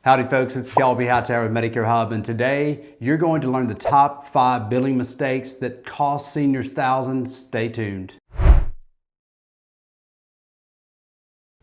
Howdy folks, it's Kelby Hightower with Medicare Hub, and today you're going to learn the top 5 billing mistakes that cost seniors thousands. Stay tuned.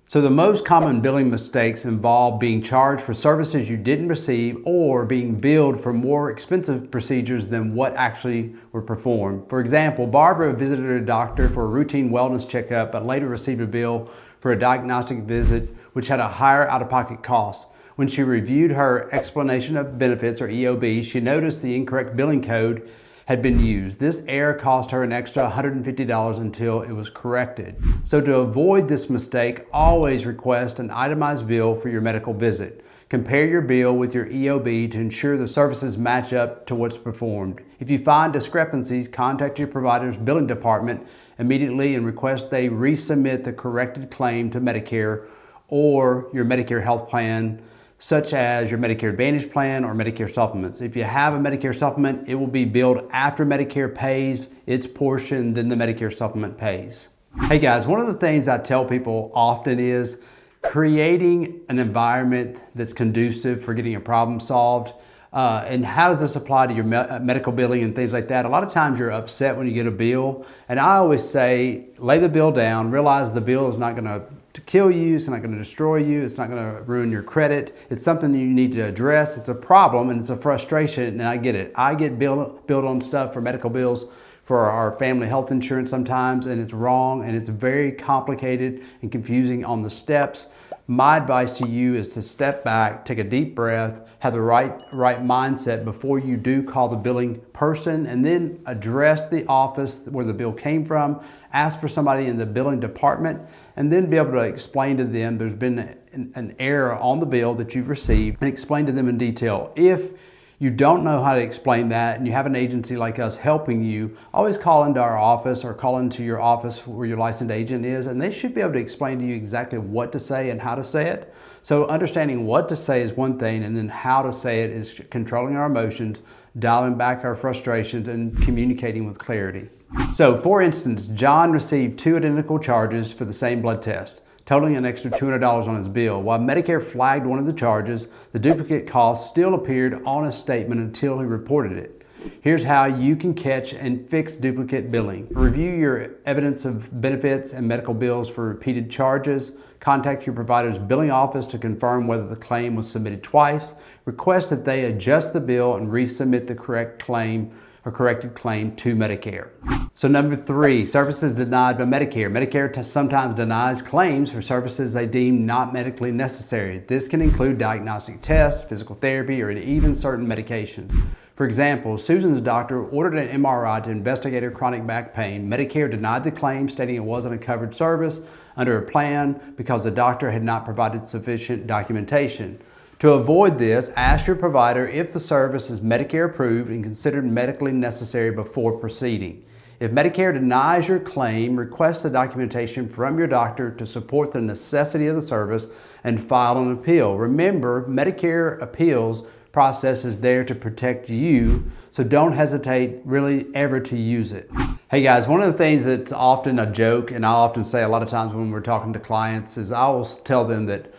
So the most common billing mistakes involve being charged for services you didn't receive or being billed for more expensive procedures than what actually were performed. For example, Barbara visited her doctor for a routine wellness checkup but later received a bill for a diagnostic visit which had a higher out-of-pocket cost. When she reviewed her explanation of benefits, or EOB, she noticed the incorrect billing code had been used. This error cost her an extra $150 until it was corrected. So to avoid this mistake, always request an itemized bill for your medical visit. Compare your bill with your EOB to ensure the services match up to what's performed. If you find discrepancies, contact your provider's billing department immediately and request they resubmit the corrected claim to Medicare or your Medicare health plan, such as your Medicare Advantage plan or Medicare supplements. If you have a Medicare supplement, it will be billed after Medicare pays its portion, then the Medicare supplement pays. Hey guys, one of the things I tell people often is creating an environment that's conducive for getting a problem solved. And how does this apply to your medical billing and things like that? A lot of times you're upset when you get a bill, and I always say, lay the bill down, realize the bill is not going to kill you, it's not going to destroy you, it's not going to ruin your credit. It's something you need to address. It's a problem and it's a frustration, and I get it. I get billed on stuff for medical bills for our family health insurance sometimes, and it's wrong and it's very complicated and confusing on the steps. My advice to you is to step back, take a deep breath, have the right mindset before you do call the billing person, and then address the office where the bill came from, ask for somebody in the billing department, and then be able to explain to them there's been an error on the bill that you've received, and explain to them in detail. If you don't know how to explain that and you have an agency like us helping you, always call into our office or call into your office where your licensed agent is, and they should be able to explain to you exactly what to say and how to say it. So understanding what to say is one thing, and then how to say it is controlling our emotions, dialing back our frustrations, and communicating with clarity. So for instance, John received 2 identical charges for the same blood test, totaling an extra $200 on his bill. While Medicare flagged one of the charges, the duplicate cost still appeared on his statement until he reported it. Here's how you can catch and fix duplicate billing. Review your evidence of benefits and medical bills for repeated charges. Contact your provider's billing office to confirm whether the claim was submitted twice. Request that they adjust the bill and resubmit the correct claim or corrected claim to Medicare. So number 3, services denied by Medicare. Medicare sometimes denies claims for services they deem not medically necessary. This can include diagnostic tests, physical therapy, or even certain medications. For example, Susan's doctor ordered an MRI to investigate her chronic back pain. Medicare denied the claim, stating it wasn't a covered service under a plan because the doctor had not provided sufficient documentation. To avoid this, ask your provider if the service is Medicare approved and considered medically necessary before proceeding. If Medicare denies your claim, request the documentation from your doctor to support the necessity of the service and file an appeal. Remember, Medicare appeals process is there to protect you, so don't hesitate really ever to use it. Hey guys, one of the things that's often a joke, and I often say a lot of times when we're talking to clients, is I will tell them that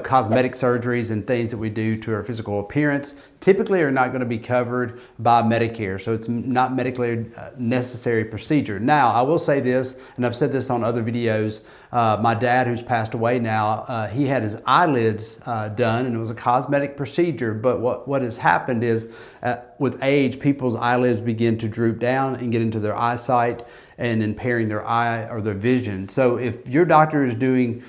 cosmetic surgeries and things that we do to our physical appearance typically are not going to be covered by Medicare. So it's not medically necessary procedure. Now, I will say this, and I've said this on other videos. My dad, who's passed away now, he had his eyelids done, and it was a cosmetic procedure. But what has happened is with age, people's eyelids begin to droop down and get into their eyesight and impairing their eye or their vision. So if your doctor is doing,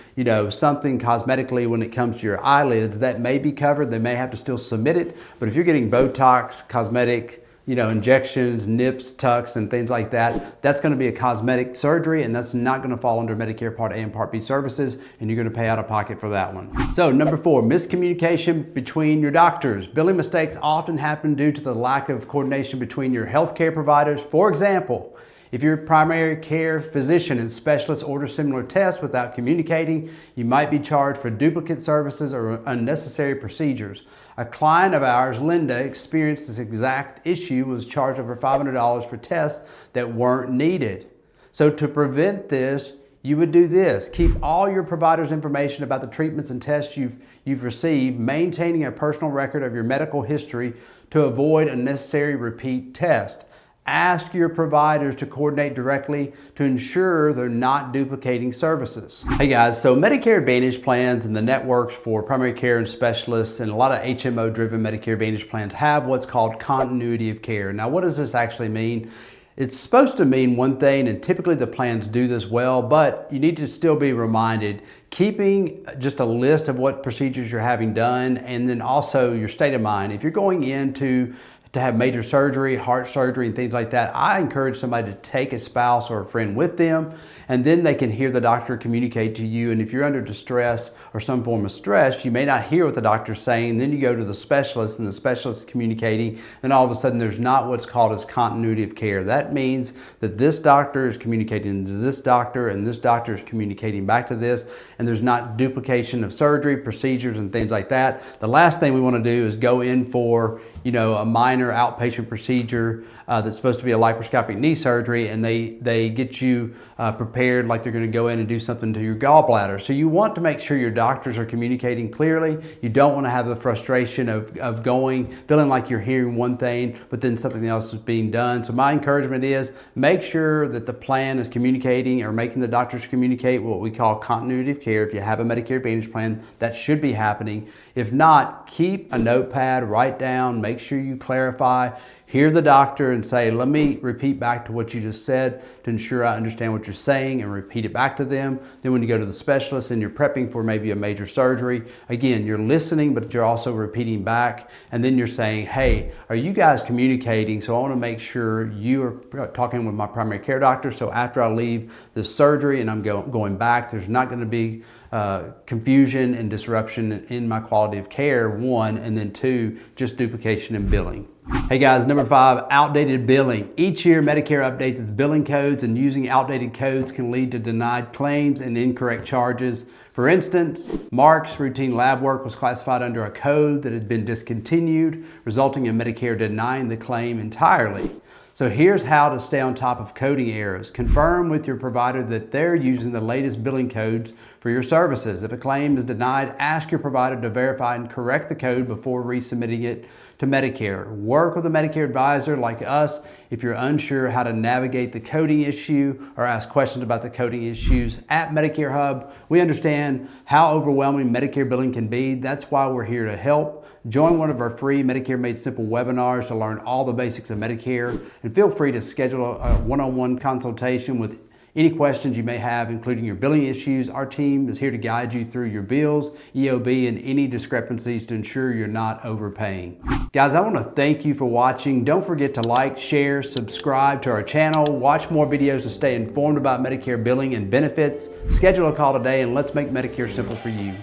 something cosmetically when it comes to your eyelids, that may be covered. They may have to still submit it. But if you're getting Botox, cosmetic, injections, nips, tucks, and things like that, that's going to be a cosmetic surgery, and that's not going to fall under Medicare Part A and Part B services, and you're going to pay out of pocket for that one. So number 4, miscommunication between your doctors. Billing mistakes often happen due to the lack of coordination between your healthcare providers. For example, if your primary care physician and specialist order similar tests without communicating, you might be charged for duplicate services or unnecessary procedures. A client of ours, Linda, experienced this exact issue and was charged over $500 for tests that weren't needed. So to prevent this, you would do this. Keep all your provider's information about the treatments and tests you've received, maintaining a personal record of your medical history to avoid unnecessary repeat tests. Ask your providers to coordinate directly to ensure they're not duplicating services. Hey guys, so Medicare Advantage plans and the networks for primary care and specialists and a lot of HMO-driven Medicare Advantage plans have what's called continuity of care. Now, what does this actually mean? It's supposed to mean one thing, and typically the plans do this well, but you need to still be reminded, keeping just a list of what procedures you're having done, and then also your state of mind. If you're going in to have major surgery, heart surgery, and things like that, I encourage somebody to take a spouse or a friend with them, and then they can hear the doctor communicate to you. And if you're under distress or some form of stress, you may not hear what the doctor's saying. Then you go to the specialist, and the specialist is communicating, and all of a sudden there's not what's called as continuity of care. That means that this doctor is communicating to this doctor, and this doctor is communicating back to this, and there's not duplication of surgery, procedures, and things like that. The last thing we want to do is go in for, a minor outpatient procedure that's supposed to be a laparoscopic knee surgery, and they get you prepared like they're going to go in and do something to your gallbladder. So you want to make sure your doctors are communicating clearly. You don't want to have the frustration of feeling like you're hearing one thing, but then something else is being done. So my encouragement is make sure that the plan is communicating or making the doctors communicate what we call continuity of care. If you have a Medicare Advantage plan, that should be happening. If not, keep a notepad, write down, make sure you clarify, hear the doctor and say, let me repeat back to what you just said to ensure I understand what you're saying, and repeat it back to them. Then when you go to the specialist and you're prepping for maybe a major surgery, again, you're listening, but you're also repeating back. And then you're saying, hey, are you guys communicating? So I want to make sure you are talking with my primary care doctor. So after I leave this surgery and I'm going back, there's not going to be confusion and disruption in my quality of care, one, and then two, just duplication in billing. Hey guys, number 5, outdated billing. Each year, Medicare updates its billing codes, and using outdated codes can lead to denied claims and incorrect charges. For instance, Mark's routine lab work was classified under a code that had been discontinued, resulting in Medicare denying the claim entirely. So here's how to stay on top of coding errors. Confirm with your provider that they're using the latest billing codes for your services. If a claim is denied, ask your provider to verify and correct the code before resubmitting it to Medicare. Work with a Medicare advisor like us if you're unsure how to navigate the coding issue or ask questions about the coding issues. At Medicare Hub, we understand how overwhelming Medicare billing can be. That's why we're here to help. Join one of our free Medicare Made Simple webinars to learn all the basics of Medicare, and feel free to schedule a one-on-one consultation with any questions you may have, including your billing issues. Our team is here to guide you through your bills, EOB, and any discrepancies to ensure you're not overpaying. Guys, I want to thank you for watching. Don't forget to like, share, subscribe to our channel, watch more videos to stay informed about Medicare billing and benefits. Schedule a call today, and let's make Medicare simple for you.